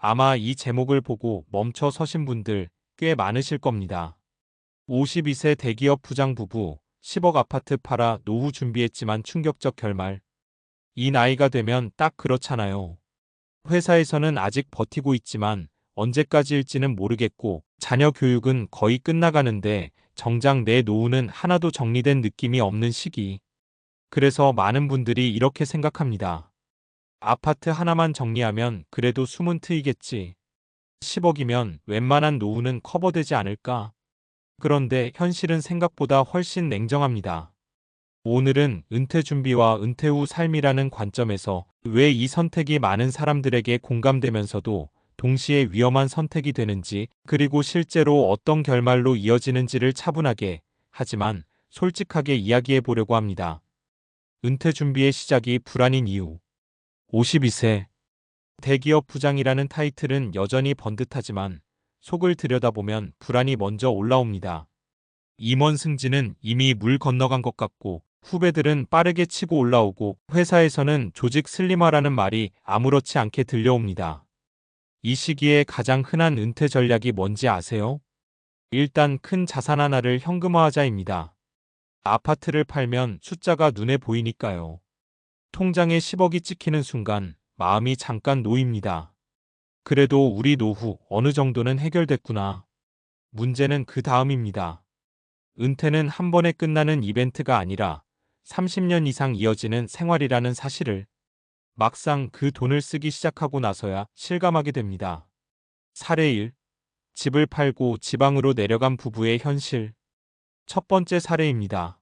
아마 이 제목을 보고 멈춰 서신 분들 꽤 많으실 겁니다. 52세 대기업 부장 부부, 10억 아파트 팔아 노후 준비했지만 충격적 결말. 이 나이가 되면 딱 그렇잖아요. 회사에서는 아직 버티고 있지만 언제까지일지는 모르겠고 자녀 교육은 거의 끝나가는데 정작 내 노후는 하나도 정리된 느낌이 없는 시기. 그래서 많은 분들이 이렇게 생각합니다. 아파트 하나만 정리하면 그래도 숨은 트이겠지. 10억이면 웬만한 노후는 커버되지 않을까? 그런데 현실은 생각보다 훨씬 냉정합니다. 오늘은 은퇴 준비와 은퇴 후 삶이라는 관점에서 왜 이 선택이 많은 사람들에게 공감되면서도 동시에 위험한 선택이 되는지, 그리고 실제로 어떤 결말로 이어지는지를 차분하게, 하지만 솔직하게 이야기해 보려고 합니다. 은퇴 준비의 시작이 불안인 이유. 52세. 대기업 부장이라는 타이틀은 여전히 번듯하지만 속을 들여다보면 불안이 먼저 올라옵니다. 임원 승진은 이미 물 건너간 것 같고 후배들은 빠르게 치고 올라오고 회사에서는 조직 슬림화라는 말이 아무렇지 않게 들려옵니다. 이 시기에 가장 흔한 은퇴 전략이 뭔지 아세요? 일단 큰 자산 하나를 현금화하자입니다. 아파트를 팔면 숫자가 눈에 보이니까요. 통장에 10억이 찍히는 순간 마음이 잠깐 놓입니다. 그래도 우리 노후 어느 정도는 해결됐구나. 문제는 그 다음입니다. 은퇴는 한 번에 끝나는 이벤트가 아니라 30년 이상 이어지는 생활이라는 사실을 막상 그 돈을 쓰기 시작하고 나서야 실감하게 됩니다. 사례 1. 집을 팔고 지방으로 내려간 부부의 현실. 첫 번째 사례입니다.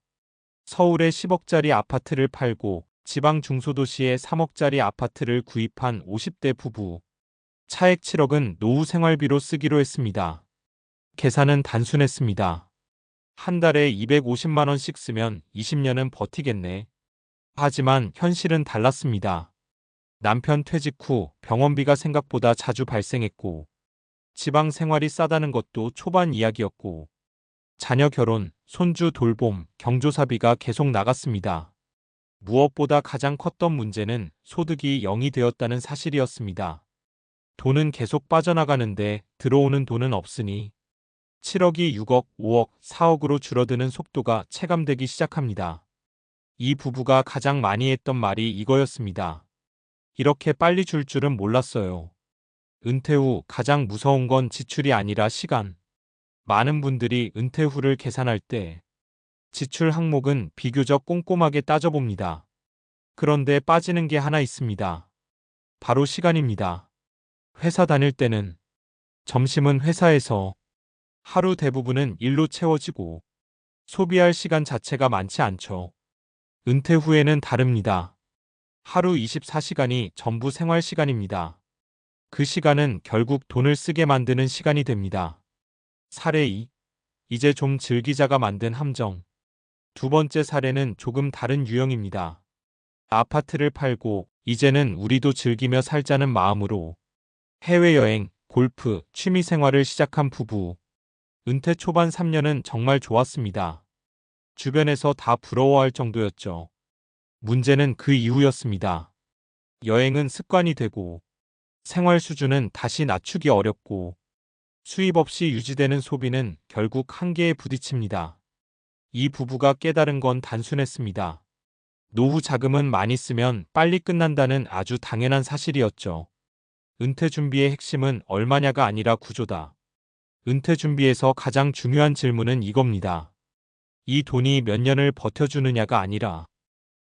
서울의 10억짜리 아파트를 팔고 지방 중소도시의 3억짜리 아파트를 구입한 50대 부부. 차액 7억은 노후 생활비로 쓰기로 했습니다. 계산은 단순했습니다. 한 달에 250만 원씩 쓰면 20년은 버티겠네. 하지만 현실은 달랐습니다. 남편 퇴직 후 병원비가 생각보다 자주 발생했고, 지방 생활이 싸다는 것도 초반 이야기였고, 자녀 결혼, 손주 돌봄, 경조사비가 계속 나갔습니다. 무엇보다 가장 컸던 문제는 소득이 0이 되었다는 사실이었습니다. 돈은 계속 빠져나가는데 들어오는 돈은 없으니 7억이 6억, 5억, 4억으로 줄어드는 속도가 체감되기 시작합니다. 이 부부가 가장 많이 했던 말이 이거였습니다. 이렇게 빨리 줄 줄은 몰랐어요. 은퇴 후 가장 무서운 건 지출이 아니라 시간. 많은 분들이 은퇴 후를 계산할 때 지출 항목은 비교적 꼼꼼하게 따져봅니다. 그런데 빠지는 게 하나 있습니다. 바로 시간입니다. 회사 다닐 때는 점심은 회사에서, 하루 대부분은 일로 채워지고 소비할 시간 자체가 많지 않죠. 은퇴 후에는 다릅니다. 하루 24시간이 전부 생활 시간입니다. 그 시간은 결국 돈을 쓰게 만드는 시간이 됩니다. 사례 2. 이제 좀 즐기자가 만든 함정. 두 번째 사례는 조금 다른 유형입니다. 아파트를 팔고 이제는 우리도 즐기며 살자는 마음으로 해외여행, 골프, 취미 생활을 시작한 부부. 은퇴 초반 3년은 정말 좋았습니다. 주변에서 다 부러워할 정도였죠. 문제는 그 이후였습니다. 여행은 습관이 되고 생활 수준은 다시 낮추기 어렵고 수입 없이 유지되는 소비는 결국 한계에 부딪힙니다. 이 부부가 깨달은 건 단순했습니다. 노후 자금은 많이 쓰면 빨리 끝난다는 아주 당연한 사실이었죠. 은퇴 준비의 핵심은 얼마냐가 아니라 구조다. 은퇴 준비에서 가장 중요한 질문은 이겁니다. 이 돈이 몇 년을 버텨주느냐가 아니라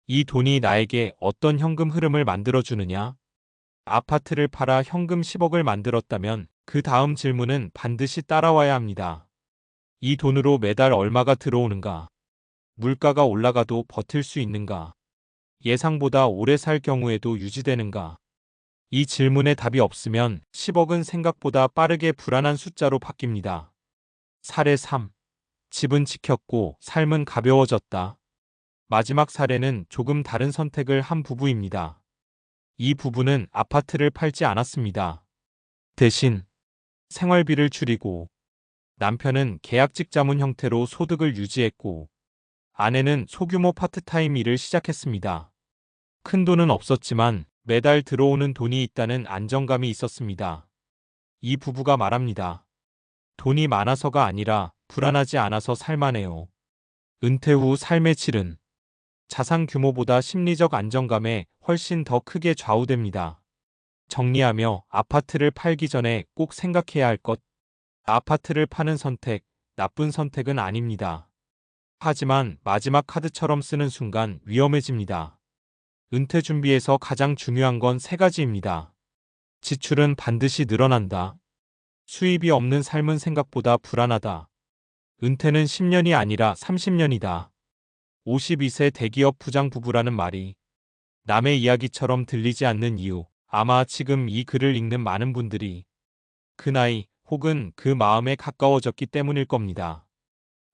이 돈이 나에게 어떤 현금 흐름을 만들어주느냐? 아파트를 팔아 현금 10억을 만들었다면 그 다음 질문은 반드시 따라와야 합니다. 이 돈으로 매달 얼마가 들어오는가? 물가가 올라가도 버틸 수 있는가? 예상보다 오래 살 경우에도 유지되는가? 이 질문에 답이 없으면 10억은 생각보다 빠르게 불안한 숫자로 바뀝니다. 사례 3. 집은 지켰고 삶은 가벼워졌다. 마지막 사례는 조금 다른 선택을 한 부부입니다. 이 부부는 아파트를 팔지 않았습니다. 대신 생활비를 줄이고 남편은 계약직 자문 형태로 소득을 유지했고 아내는 소규모 파트타임 일을 시작했습니다. 큰 돈은 없었지만 매달 들어오는 돈이 있다는 안정감이 있었습니다. 이 부부가 말합니다. 돈이 많아서가 아니라 불안하지 않아서 살만해요. 은퇴 후 삶의 질은 자산 규모보다 심리적 안정감에 훨씬 더 크게 좌우됩니다. 정리하며 아파트를 팔기 전에 꼭 생각해야 할 것. 아파트를 파는 선택, 나쁜 선택은 아닙니다. 하지만 마지막 카드처럼 쓰는 순간 위험해집니다. 은퇴 준비에서 가장 중요한 건 세 가지입니다. 지출은 반드시 늘어난다. 수입이 없는 삶은 생각보다 불안하다. 은퇴는 10년이 아니라 30년이다. 52세 대기업 부장 부부라는 말이 남의 이야기처럼 들리지 않는 이유, 아마 지금 이 글을 읽는 많은 분들이 그 나이 혹은 그 마음에 가까워졌기 때문일 겁니다.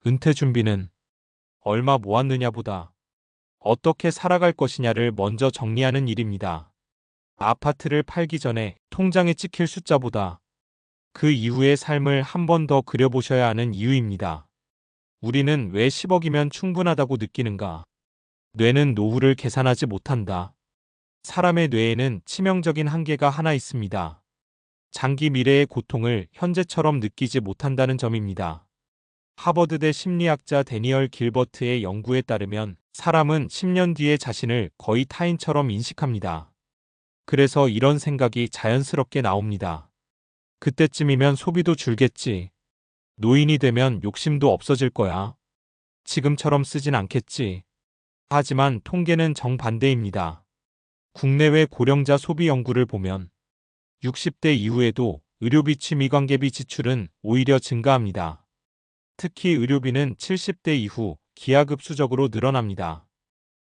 은퇴 준비는 얼마 모았느냐보다 어떻게 살아갈 것이냐를 먼저 정리하는 일입니다. 아파트를 팔기 전에 통장에 찍힐 숫자보다 그 이후의 삶을 한 번 더 그려보셔야 하는 이유입니다. 우리는 왜 10억이면 충분하다고 느끼는가? 뇌는 노후를 계산하지 못한다. 사람의 뇌에는 치명적인 한계가 하나 있습니다. 장기 미래의 고통을 현재처럼 느끼지 못한다는 점입니다. 하버드대 심리학자 데니얼 길버트의 연구에 따르면 사람은 10년 뒤의 자신을 거의 타인처럼 인식합니다. 그래서 이런 생각이 자연스럽게 나옵니다. 그때쯤이면 소비도 줄겠지. 노인이 되면 욕심도 없어질 거야. 지금처럼 쓰진 않겠지. 하지만 통계는 정반대입니다. 국내외 고령자 소비 연구를 보면 60대 이후에도 의료비 취미관계비 지출은 오히려 증가합니다. 특히 의료비는 70대 이후 기하급수적으로 늘어납니다.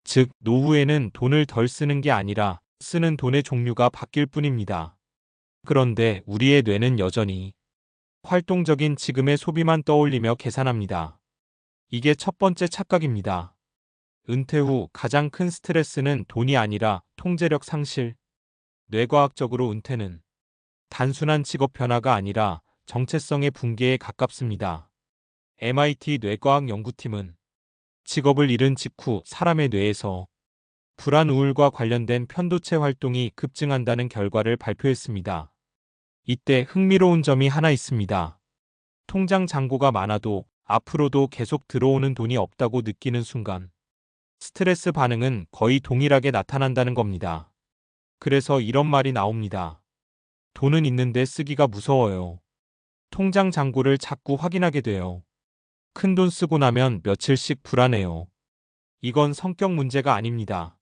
즉, 노후에는 돈을 덜 쓰는 게 아니라 쓰는 돈의 종류가 바뀔 뿐입니다. 그런데 우리의 뇌는 여전히 활동적인 지금의 소비만 떠올리며 계산합니다. 이게 첫 번째 착각입니다. 은퇴 후 가장 큰 스트레스는 돈이 아니라 통제력 상실. 뇌과학적으로 은퇴는 단순한 직업 변화가 아니라 정체성의 붕괴에 가깝습니다. MIT 뇌과학 연구팀은 직업을 잃은 직후 사람의 뇌에서 불안 우울과 관련된 편도체 활동이 급증한다는 결과를 발표했습니다. 이때 흥미로운 점이 하나 있습니다. 통장 잔고가 많아도 앞으로도 계속 들어오는 돈이 없다고 느끼는 순간 스트레스 반응은 거의 동일하게 나타난다는 겁니다. 그래서 이런 말이 나옵니다. 돈은 있는데 쓰기가 무서워요. 통장 잔고를 자꾸 확인하게 돼요. 큰돈 쓰고 나면 며칠씩 불안해요. 이건 성격 문제가 아닙니다.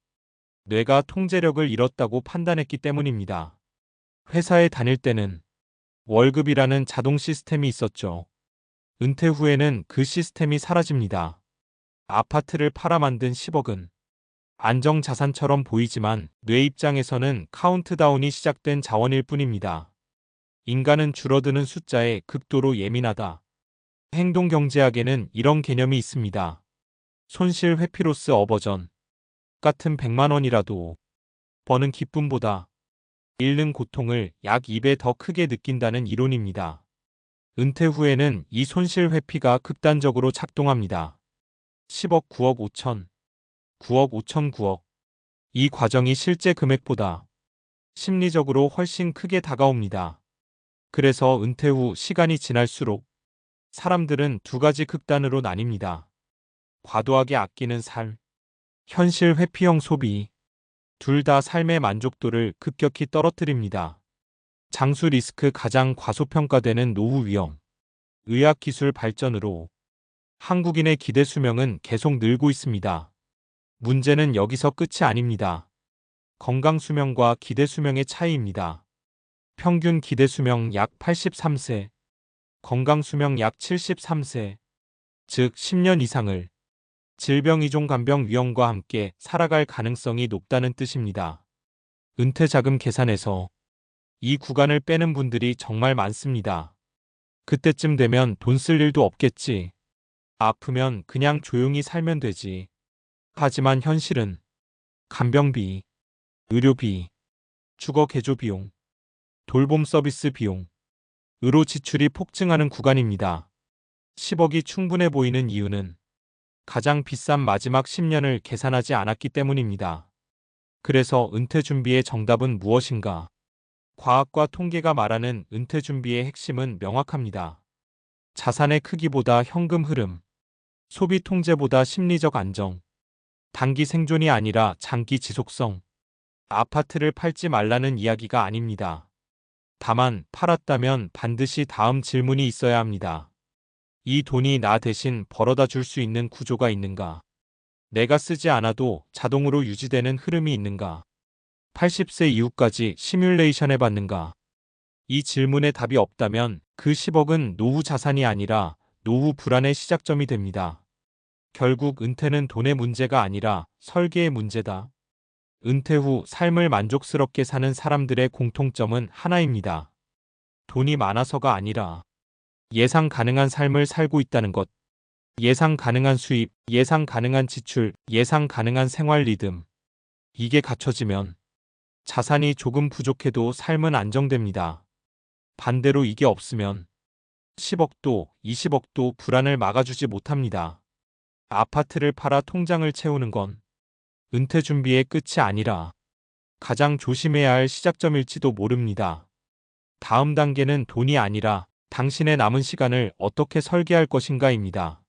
뇌가 통제력을 잃었다고 판단했기 때문입니다. 회사에 다닐 때는 월급이라는 자동 시스템이 있었죠. 은퇴 후에는 그 시스템이 사라집니다. 아파트를 팔아 만든 10억은 안정자산처럼 보이지만 뇌 입장에서는 카운트다운이 시작된 자원일 뿐입니다. 인간은 줄어드는 숫자에 극도로 예민하다. 행동경제학에는 이런 개념이 있습니다. 손실 회피로스 어버전. 같은 100만 원이라도 버는 기쁨보다 잃는 고통을 약 2배 더 크게 느낀다는 이론입니다. 은퇴 후에는 이 손실 회피가 극단적으로 작동합니다. 10억, 9억 5천, 9억 5천 9억. 이 과정이 실제 금액보다 심리적으로 훨씬 크게 다가옵니다. 그래서 은퇴 후 시간이 지날수록 사람들은 두 가지 극단으로 나뉩니다. 과도하게 아끼는 삶, 현실 회피형 소비. 둘 다 삶의 만족도를 급격히 떨어뜨립니다. 장수 리스크 가장 과소평가되는 노후 위험. 의학기술 발전으로 한국인의 기대 수명은 계속 늘고 있습니다. 문제는 여기서 끝이 아닙니다. 건강 수명과 기대 수명의 차이입니다. 평균 기대 수명 약 83세, 건강 수명 약 73세, 즉 10년 이상을 질병 이종 간병 위험과 함께 살아갈 가능성이 높다는 뜻입니다. 은퇴 자금 계산에서 이 구간을 빼는 분들이 정말 많습니다. 그때쯤 되면 돈 쓸 일도 없겠지. 아프면 그냥 조용히 살면 되지. 하지만 현실은 간병비, 의료비, 주거 개조 비용, 돌봄 서비스 비용, 으로 지출이 폭증하는 구간입니다. 10억이 충분해 보이는 이유는 가장 비싼 마지막 10년을 계산하지 않았기 때문입니다. 그래서 은퇴 준비의 정답은 무엇인가? 과학과 통계가 말하는 은퇴 준비의 핵심은 명확합니다. 자산의 크기보다 현금 흐름, 소비 통제보다 심리적 안정, 단기 생존이 아니라 장기 지속성. 아파트를 팔지 말라는 이야기가 아닙니다. 다만 팔았다면 반드시 다음 질문이 있어야 합니다. 이 돈이 나 대신 벌어다 줄 수 있는 구조가 있는가? 내가 쓰지 않아도 자동으로 유지되는 흐름이 있는가? 80세 이후까지 시뮬레이션 해봤는가? 이 질문에 답이 없다면 그 10억은 노후 자산이 아니라 노후 불안의 시작점이 됩니다. 결국 은퇴는 돈의 문제가 아니라 설계의 문제다. 은퇴 후 삶을 만족스럽게 사는 사람들의 공통점은 하나입니다. 돈이 많아서가 아니라 예상 가능한 삶을 살고 있다는 것. 예상 가능한 수입, 예상 가능한 지출, 예상 가능한 생활 리듬. 이게 갖춰지면 자산이 조금 부족해도 삶은 안정됩니다. 반대로 이게 없으면 10억도 20억도 불안을 막아주지 못합니다. 아파트를 팔아 통장을 채우는 건 은퇴 준비의 끝이 아니라 가장 조심해야 할 시작점일지도 모릅니다. 다음 단계는 돈이 아니라 당신의 남은 시간을 어떻게 설계할 것인가입니다.